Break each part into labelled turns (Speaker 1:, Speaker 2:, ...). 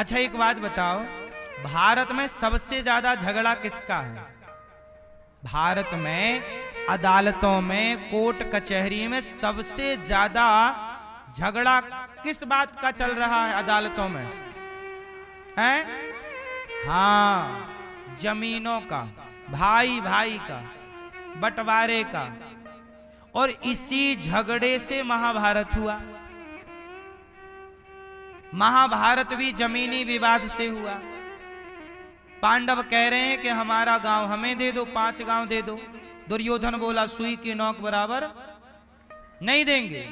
Speaker 1: अच्छा एक बात बताओ, भारत में सबसे ज्यादा झगड़ा किसका है? भारत में अदालतों में, कोर्ट कचहरी में सबसे ज्यादा झगड़ा किस बात का चल रहा है अदालतों में? हैं? हाँ, जमीनों का, भाई भाई का, बंटवारे का। और इसी झगड़े से महाभारत हुआ। महाभारत भी जमीनी विवाद से हुआ। पांडव कह रहे हैं कि हमारा गांव हमें दे दो, 5 गांव दे दो। दुर्योधन बोला सुई की नोक बराबर नहीं देंगे।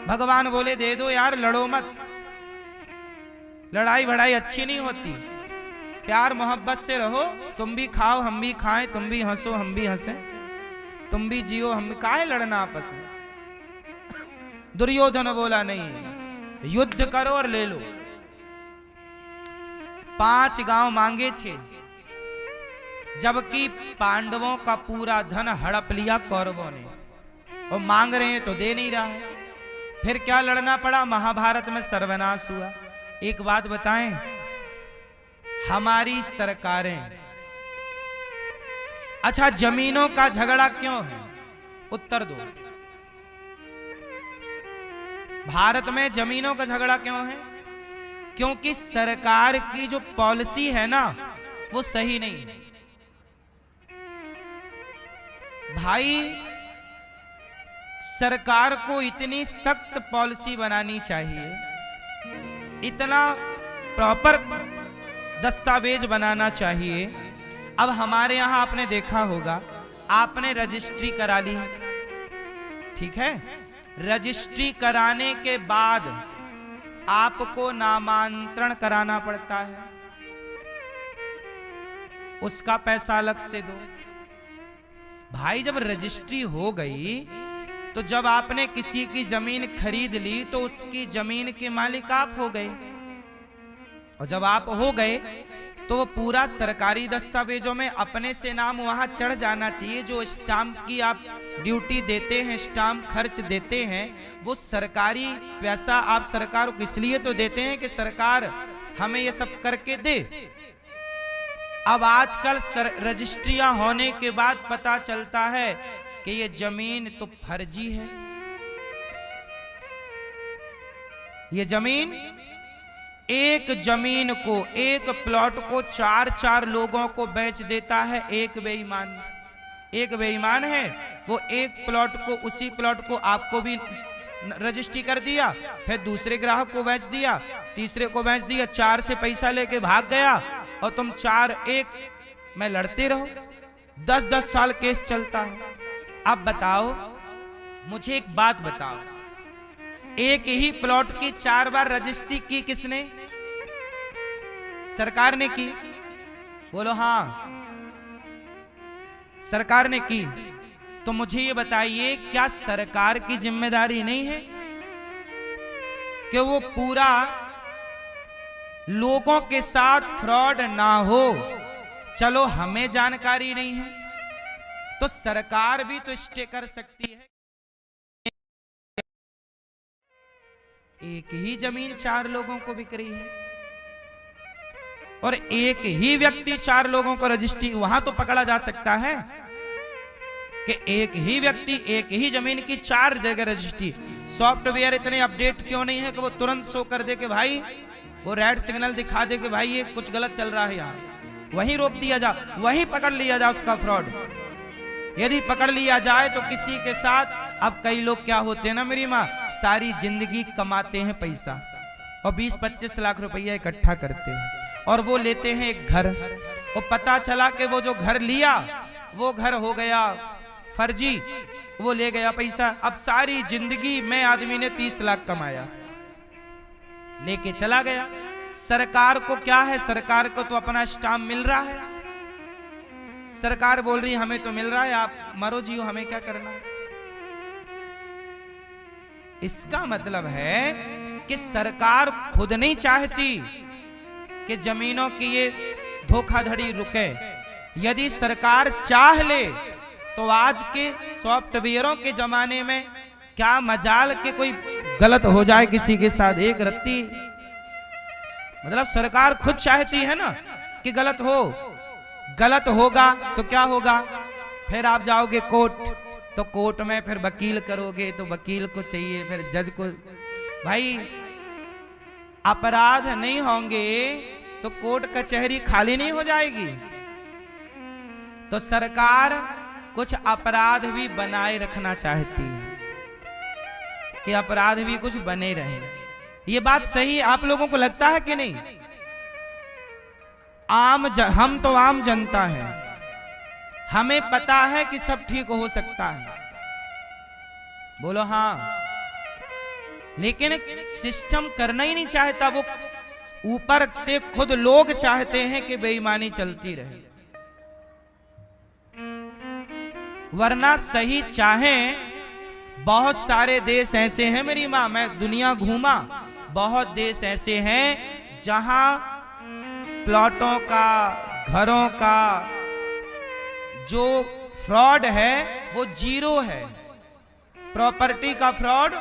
Speaker 1: भगवान बोले दे दो यार, लड़ो मत। लड़ाई भड़ाई अच्छी नहीं होती, प्यार मोहब्बत से रहो। तुम भी खाओ हम भी खाएं, तुम भी हंसो हम भी हंसें, तुम भी जियो हम भी। काहे लड़ना आपस में? दुर्योधन बोला नहीं, युद्ध करो और ले लो। 5 गांव मांगे 6, जबकि पांडवों का पूरा धन हड़प लिया कौरवों ने। और मांग रहे हैं तो दे नहीं रहा है। फिर क्या लड़ना पड़ा? महाभारत में सर्वनाश हुआ। एक बात बताएं, हमारी सरकारें, अच्छा जमीनों का झगड़ा क्यों है? उत्तर दो। भारत में जमीनों का झगड़ा क्यों है? क्योंकि सरकार की जो पॉलिसी है ना, वो सही नहीं है। भाई सरकार को इतनी सख्त पॉलिसी बनानी चाहिए, इतना प्रॉपर दस्तावेज बनाना चाहिए। अब हमारे यहां आपने देखा होगा, आपने रजिस्ट्री करा ली, ठीक है? रजिस्ट्री कराने के बाद आपको नामांतरण कराना पड़ता है, उसका पैसा अलग से दो। भाई जब रजिस्ट्री हो गई तो जब आपने किसी की जमीन खरीद ली तो उसकी जमीन के मालिक आप हो गए। और जब आप हो गए तो वो पूरा सरकारी दस्तावेजों में अपने से नाम वहां चढ़ जाना चाहिए। जो स्टाम्प की आप ड्यूटी देते हैं, स्टाम्प खर्च देते हैं, वो सरकारी पैसा आप सरकार को इसलिए तो देते हैं कि सरकार हमें ये सब करके दे। अब आजकल रजिस्ट्रियां होने के बाद पता चलता है कि ये जमीन तो फर्जी है। ये जमीन, एक जमीन को, एक प्लॉट को 4-4 लोगों को बेच देता है एक बेईमान। एक बेईमान है, वो एक प्लॉट को, उसी प्लॉट को आपको भी रजिस्ट्री कर दिया, फिर दूसरे ग्राहक को बेच दिया, तीसरे को बेच दिया, 4 से पैसा लेके भाग गया और तुम 4-1 में लड़ते रहो। 10-10 साल केस चलता है। अब बताओ, मुझे एक बात बताओ, एक ही प्लॉट की 4 बार रजिस्ट्री की किसने? सरकार ने की। बोलो हाँ, सरकार ने की। तो मुझे ये बताइए, क्या सरकार की जिम्मेदारी नहीं है कि वो पूरा लोगों के साथ फ्रॉड ना हो? चलो हमें जानकारी नहीं है तो सरकार भी तो स्टे कर सकती है। एक ही जमीन 4 लोगों को बिक रही है और एक ही व्यक्ति 4 लोगों को रजिस्ट्री, वहां तो पकड़ा जा सकता है कि एक ही व्यक्ति एक ही जमीन की 4 जगह रजिस्ट्री। सॉफ्टवेयर इतने अपडेट क्यों नहीं है कि वो तुरंत शो कर दे कि भाई, वो रेड सिग्नल दिखा दे कि भाई ये कुछ गलत चल रहा है यहाँ, वहीं रोक दिया जा, वहीं पकड़ लिया जा उसका फ्रॉड। यदि पकड़ लिया जाए तो किसी के साथ, अब कई लोग क्या होते हैं ना मेरी माँ, सारी जिंदगी कमाते हैं पैसा और 20-25 लाख रुपया इकट्ठा करते हैं और वो लेते हैं एक घर। और पता चला कि वो जो घर लिया वो घर हो गया फर्जी, वो ले गया पैसा। अब सारी जिंदगी में आदमी ने 30 लाख कमाया, लेके चला गया। सरकार को क्या है? सरकार को तो अपना स्टाम्प मिल रहा है। सरकार बोल रही हमें तो मिल रहा है, आप मरो जियो, हमें क्या करना। इसका मतलब है कि सरकार खुद नहीं चाहती कि जमीनों की ये धोखाधड़ी रुके। यदि सरकार चाह ले तो आज के सॉफ्टवेयरों के जमाने में क्या मजाल के कोई गलत हो जाए किसी के साथ, एक रत्ती मतलब सरकार खुद चाहती है ना कि गलत हो, गलत होगा तो क्या होगा, फिर आप जाओगे कोर्ट, तो कोर्ट में फिर वकील करोगे तो वकील को चाहिए, फिर जज को। भाई अपराध नहीं होंगे तो कोर्ट कचहरी खाली नहीं हो जाएगी। तो सरकार कुछ अपराध भी बनाए रखना चाहती है कि अपराध भी कुछ बने रहे। ये बात सही आप लोगों को लगता है कि नहीं? हम तो आम जनता हैं, हमें पता है कि सब ठीक हो सकता है, बोलो हाँ, लेकिन सिस्टम करना ही नहीं चाहता। वो ऊपर से खुद लोग चाहते हैं कि बेईमानी चलती रहे, वरना सही चाहें। बहुत सारे देश ऐसे हैं मेरी माँ, मैं दुनिया घूमा, बहुत देश ऐसे हैं जहां प्लॉटों का, घरों का जो फ्रॉड है वो जीरो है, प्रॉपर्टी का फ्रॉड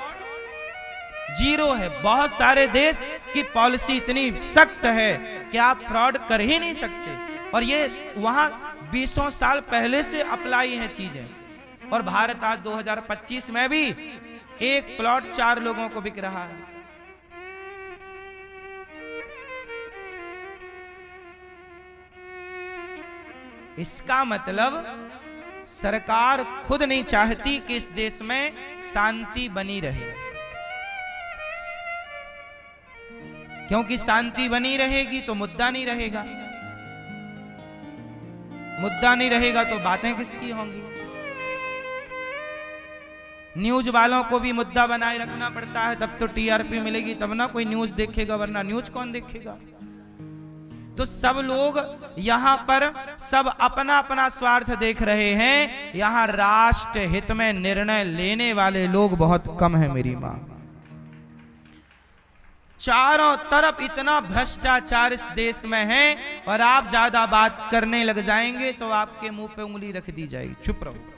Speaker 1: जीरो है। बहुत सारे देश की पॉलिसी इतनी सख्त है कि आप फ्रॉड कर ही नहीं सकते, और ये वहां 20 साल पहले से अप्लाई है चीजें। और भारत आज 2025 में भी एक प्लॉट 4 लोगों को बिक रहा है। इसका मतलब सरकार खुद नहीं चाहती कि इस देश में शांति बनी रहे, क्योंकि शांति बनी रहेगी तो मुद्दा नहीं रहेगा, मुद्दा नहीं रहेगा तो बातें किसकी होंगी। न्यूज वालों को भी मुद्दा बनाए रखना पड़ता है, तब तो टीआरपी मिलेगी, तब ना कोई न्यूज देखेगा, वरना न्यूज कौन देखेगा। तो सब लोग यहां पर सब अपना अपना स्वार्थ देख रहे हैं, यहां राष्ट्र हित में निर्णय लेने वाले लोग बहुत कम है मेरी मां। चारों तरफ इतना भ्रष्टाचार इस देश में है, और आप ज्यादा बात करने लग जाएंगे तो आपके मुंह पे उंगली रख दी जाएगी, चुप रहो।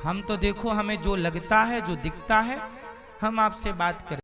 Speaker 1: हम तो देखो, हमें जो लगता है, जो दिखता है, हम आपसे बात करें।